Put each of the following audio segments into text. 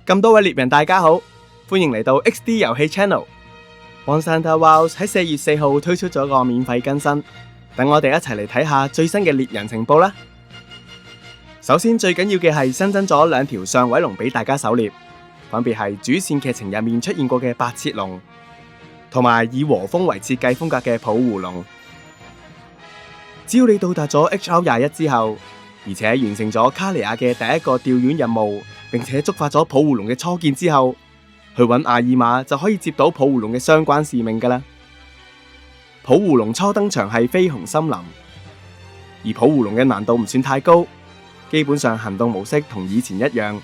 咁多位獵人大家好，歡迎嚟到 XD 遊戲 Channel。Monster Wilds 喺4月4號推出咗個免費更新，等我哋一齊嚟睇下最新嘅獵人情報啦。首先最緊要嘅係新增咗2條上位龍俾大家狩獵，分別係主線劇情入面出現過嘅白切龍，同埋以和風為設計風格嘅普胡龍。只要你到達咗 HR21 之後，而且完成咗卡利亞嘅第一個釣魚任務，並且觸發咗普胡龍嘅初見之後，去揾阿爾瑪就可以接到普胡龍嘅相關使命㗎啦。普胡龍初登場係緋紅森林，而普胡龍嘅難度唔算太高，基本上行動模式同以前一樣，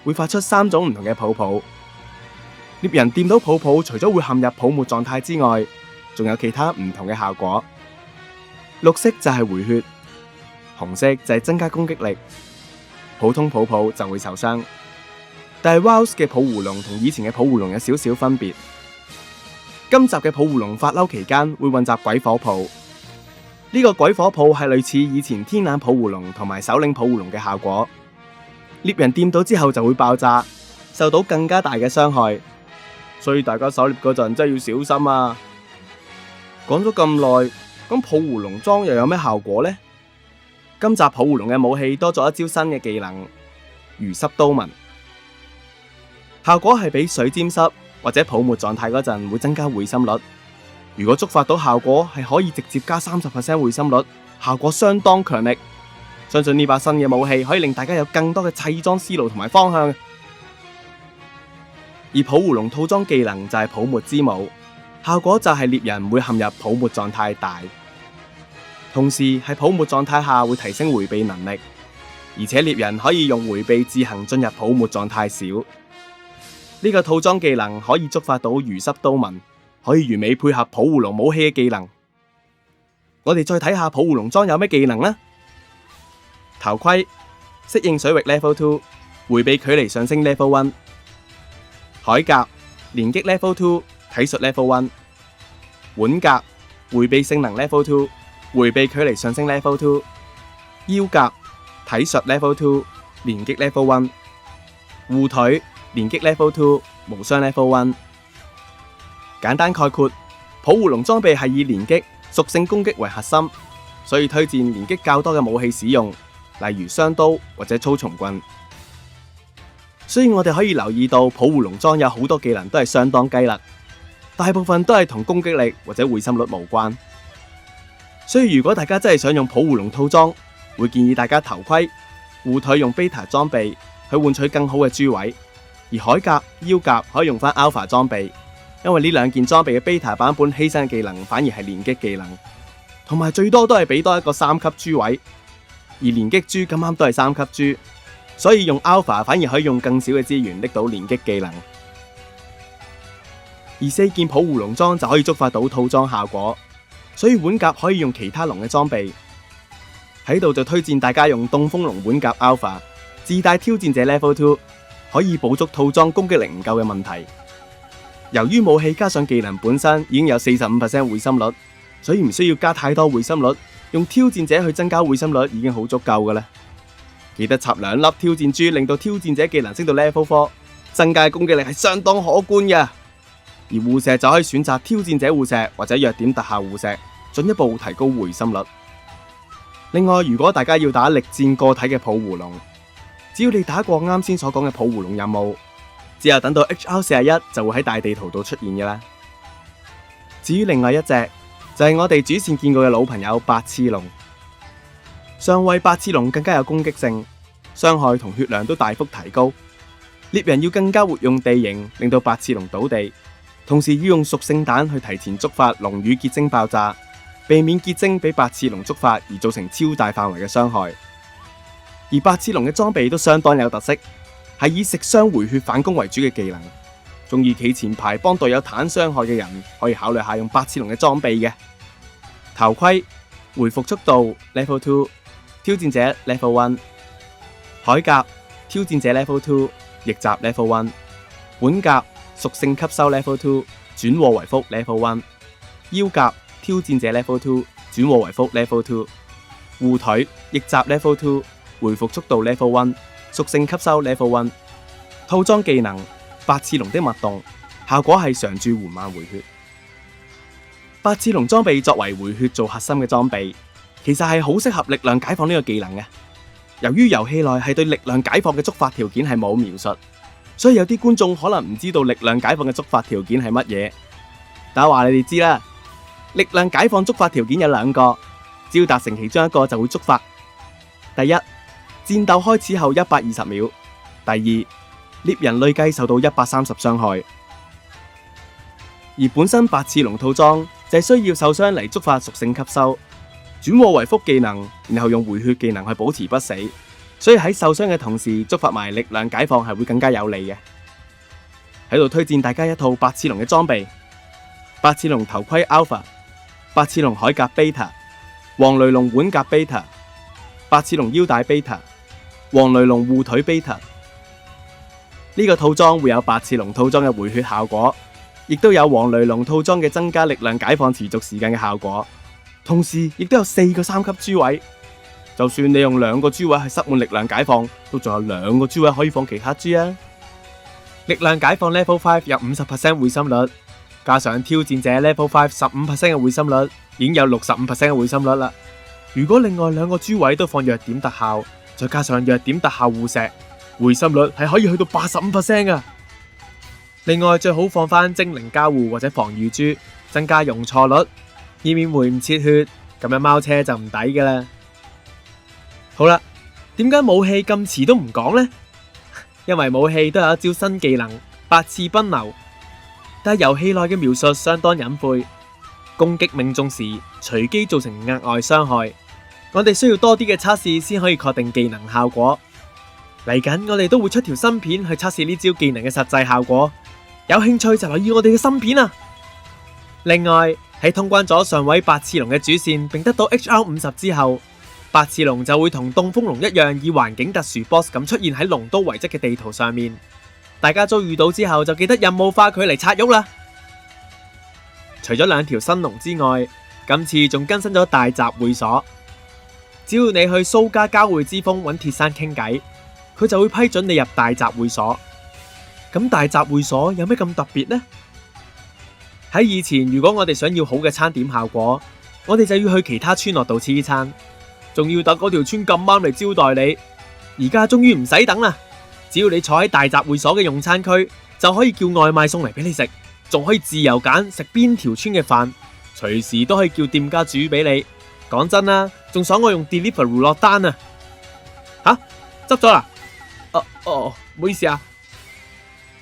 會發出3種唔同嘅泡泡。獵人掂到泡泡，除咗會陷入泡沫狀態之外，仲有其他唔同嘅效果。綠色就係回血，紅色就係增加攻擊力，普通泡泡就會受傷。但係 Wilds 嘅普胡龍同以前嘅普胡龍有少少分別。今集嘅普胡龍發嬲期間會混雜鬼火泡，呢個鬼火泡係類似以前天眼普胡龍同埋首領普胡龍嘅效果。獵人掂到之後就會爆炸，受到更加大嘅傷害，所以大家狩獵嗰陣真係要小心啊！講咗咁耐，咁普胡龍裝又有咩效果呢？今集普胡龍嘅武器多咗一招新嘅技能魚濕刀紋，效果係比水沾濕或者泡沫狀態嗰陣會增加會心率。如果觸發到效果係可以直接加 30% 會心率，效果相當強力。相信呢把新嘅武器可以令大家有更多嘅砌裝思路同埋方向。而普胡龍套裝技能就係泡沫之舞，效果就係獵人會陷入泡沫狀態大，同時喺泡沫狀態下會提升回避能力，而且獵人可以用回避自行進入泡沫狀態小。呢個套裝技能可以觸發到魚濕刀紋，可以完美配合普胡龍武器嘅技能。我哋再睇下普胡龍裝有咩技能呢？頭盔適應水域 Level 2， 回避距離上升 Level 1。鎧甲連擊 Level 2， 體術 Level 1。腕甲回避性能 Level 2， 回避距離上升 Level 2。腰甲體術 Level 2， 連擊 Level 1。護腿連擊 Level 2， 無傷 Level 1。簡單概括，普胡龍裝備係以連擊屬性攻擊為核心，所以推薦連擊較多嘅武器使用，例如雙刀或者粗蟲棍。所以我哋可以留意到普胡龍裝有好多技能都係相當雞肋，大部分都係同攻擊力或者會心率無關。所以如果大家真係想用普胡龍套裝，會建議大家頭盔、護腿用 Beta 裝備去換取更好嘅珠位，而鎧甲、腰甲可以用翻 Alpha 裝備，因為呢2件裝備嘅 Beta 版本犧牲嘅技能反而係連擊技能，同埋最多都係俾多一個3級珠位，而連擊珠咁啱都係3級珠，所以用 Alpha 反而可以用更少嘅資源拎到連擊技能。而4件普胡龍裝就可以觸發到套裝效果，所以腕甲可以用其他龍嘅裝備。喺度就推薦大家用凍風龍腕甲 Alpha， 自帶挑戰者 Level 2， 可以補足套裝攻擊力唔夠嘅問題。由於武器加上技能本身已經有 45% 會心率，所以唔需要加太多會心率，用挑戰者去增加會心率已經好足夠㗎喇。記得插2粒挑戰珠，令到挑戰者技能升到 Level 4， 增加攻擊力係相當可觀嘅。而護石就可以選擇挑戰者護石或者弱點特效護石，進一步提高會心率。另外，如果大家要打力戰個體嘅普胡龍，只要你打過啱先所講嘅普胡龍任務，之後等到 HR41 就會喺大地圖度出現嘅啦。至於另外一隻就係我哋主線見過嘅老朋友白刺龍。上位白刺龍更加有攻擊性，傷害同血量都大幅提高。獵人要更加活用地形，令到白刺龍倒地，同時要用屬性彈去提前觸發龍羽結晶爆炸，避免結晶俾白刺龍觸發而造成超大範圍嘅傷害。而白刺龍嘅裝備都相當有特色，係以食傷回血反攻為主嘅技能。中意企前排幫隊友彈傷害嘅人，可以考慮下用白刺龍嘅裝備嘅。頭盔回復速度 Level 2， 挑戰者 Level 1。鎧甲挑戰者 Level 2， 逆襲 Level 1。腕甲屬性吸收 Level 2， 轉禍為福 Level 1。腰甲挑戰者 Level 2， 轉禍為福 Level 2。護腿逆襲 Level 2， 回復速度 Level 1， 屬性吸收 Level 1。套裝技能八次龍的脈動，效果係常駐緩慢回血。八次龍裝備作為回血做核心嘅裝備，其實係好適合力量解放呢個技能嘅。由於遊戲內係對力量解放嘅觸發條件係冇描述，所以有啲觀眾可能唔知道力量解放嘅觸發條件係乜嘢。但係話你哋知啦，力量解放觸發條件有兩個，只要達成其中一個就會觸發。第一，戰鬥開始後120秒；第二，獵人累計受到130傷害。而本身八次龍套裝就係需要受傷嚟觸發屬性吸收，轉禍為福技能，然後用回血技能去保持不死，所以喺受傷嘅同時觸發埋力量解放係會更加有利嘅。喺度推薦大家一套八次龍嘅裝備：八次龍頭盔 Alpha、八次龍鎧甲 Beta、黃雷龍腕甲 Beta、八次龍腰帶 Beta、黃雷龍護腿 Beta。呢個套裝會有八次龍套裝嘅回血效果，亦都有黃雷龍套裝嘅增加力量解放持續時間嘅效果，同時亦都有4個3級豬位。就算你用2個豬位係塞滿力量解放，都仲有2個豬位可以放其他豬啊！力量解放 Level 5有 50% 會心率，加上挑戰者 Level 5 15% 嘅會心率，已經有 65% 嘅會心率啦。如果另外2個豬位都放弱點特效，再加上弱點特效護石，會心率係可以去到 85% 噶。另外最好放翻精靈交互或者防禦珠，增加容錯率，以免回唔切血，咁樣貓車就唔抵噶啦。好啦，點解武器咁遲都唔講呢？因為武器都有一招新技能8次奔流，但係遊戲內嘅描述相當隱晦，攻擊命中時隨機造成額外傷害，我哋需要多啲嘅測試先可以確定技能效果。嚟緊我哋都會出條新片去測試呢招技能嘅實際效果，有興趣就留意我哋嘅新片啊！另外喺通關咗上位八次龍嘅主線並得到 HR50 之後，八次龍就會同凍風龍一樣以環境特殊 boss 咁出現喺龍都遺跡嘅地圖上面，大家遭遇到之後就記得任務化佢嚟拆喐啦。除咗2條新龍之外，今次仲更新咗大集會所，只要你去蘇家交匯之峰揾鐵山傾偈，佢就會批准你入大集會所。咁大集會所有咩咁特別呢？喺以前，如果我哋想要好嘅餐點效果，我哋就要去其他村落度黐餐，仲要等嗰條村咁啱嚟招待你。而家終於唔使等啦，只要你坐喺大集會所嘅用餐區，就可以叫外賣送嚟俾你食，仲可以自由揀食邊條村嘅飯，隨時都可以叫店家煮俾你。講真啦，仲爽我用 Deliveroo 落單啊！吓，執咗啦？唔好意思啊。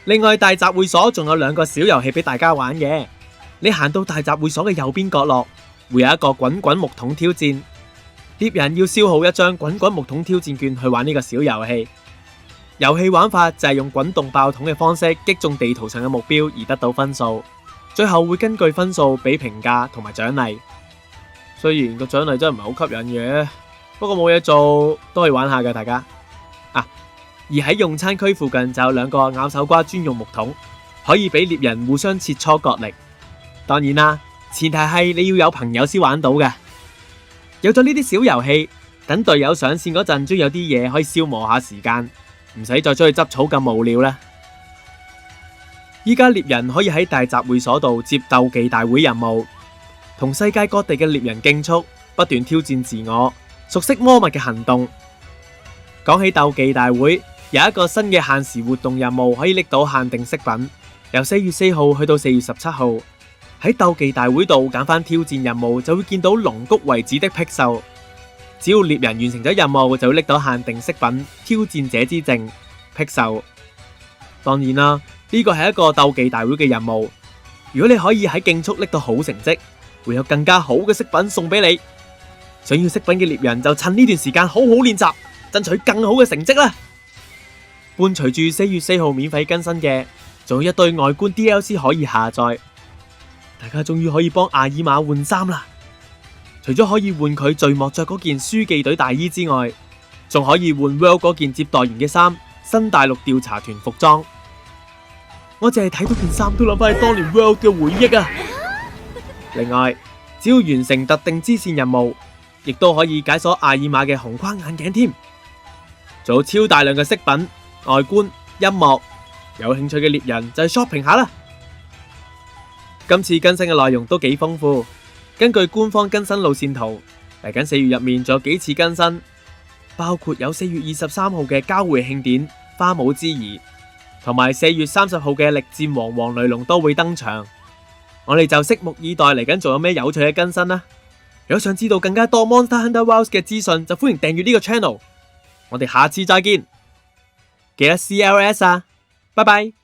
另外大集會所仲有2個小遊戲俾大家玩嘅。你行到大集會所嘅右邊角落，會有一個滾滾木桶挑戰，獵人要消耗一張滾滾木桶挑戰券去玩呢個小遊戲。遊戲玩法就係用滾動爆桶嘅方式擊中地圖上嘅目標而得到分數，最後會根據分數俾評價同埋獎勵。雖然個獎勵真係唔係好吸引嘅，不過冇嘢做都可以玩下嘅，大家。而喺用餐區附近就有2個咬手瓜專用木桶，可以俾獵人互相切磋角力。當然啦，前提係你要有朋友先玩到嘅。有咗呢啲小遊戲，等隊友上線嗰陣，終有啲嘢可以消磨下時間，唔使再出去執草咁無聊啦。依家獵人可以喺大集會所度接鬥技大會任務，同世界各地嘅獵人競速，不斷挑戰自我，熟悉魔物嘅行動。講起鬥技大會，有一個新嘅限時活動任務可以拎到限定飾品，由4月4號去到4月17號。喺鬥技大會度揀翻挑戰任務，就會見到龍谷遺址的癖獸。只要獵人完成咗任務，就會拎到限定飾品挑戰者之證癖獸。當然啦，呢個係一個鬥技大會嘅任務。如果你可以喺競速拎到好成績，會有更加好嘅飾品送俾你。想要飾品嘅獵人就趁呢段時間好好練習，爭取更好嘅成績啦。伴隨住4月4號免費更新嘅，仲有一堆外觀 DLC 可以下載。大家終於可以幫阿爾瑪換衫啦！除咗可以換佢序幕着嗰件書記隊大衣之外，仲可以換 World 嗰件接待員嘅衫，新大陸調查團服裝。我淨係睇到件衫都諗翻起當年 World 嘅回憶啊！另外，只要完成特定支線任務，亦都可以解鎖阿爾瑪嘅紅框眼鏡添。仲有超大量嘅飾品、外觀、音樂、有興趣嘅獵人就去 shopping 下啦。今次更新嘅內容都幾豐富，根據官方更新路線圖，嚟緊4月入面仲有幾次更新，包括有4月23號嘅交會慶典花舞之儀，同埋4月30號嘅力戰黃黃雷龍都會登場。我哋就拭目以待嚟緊仲有咩有趣嘅更新啦。如果想知道更加多 Monster Hunter Wilds 嘅資訊，就歡迎訂閱呢個 channel。我哋下次再見，記得 CLS 啊，拜拜。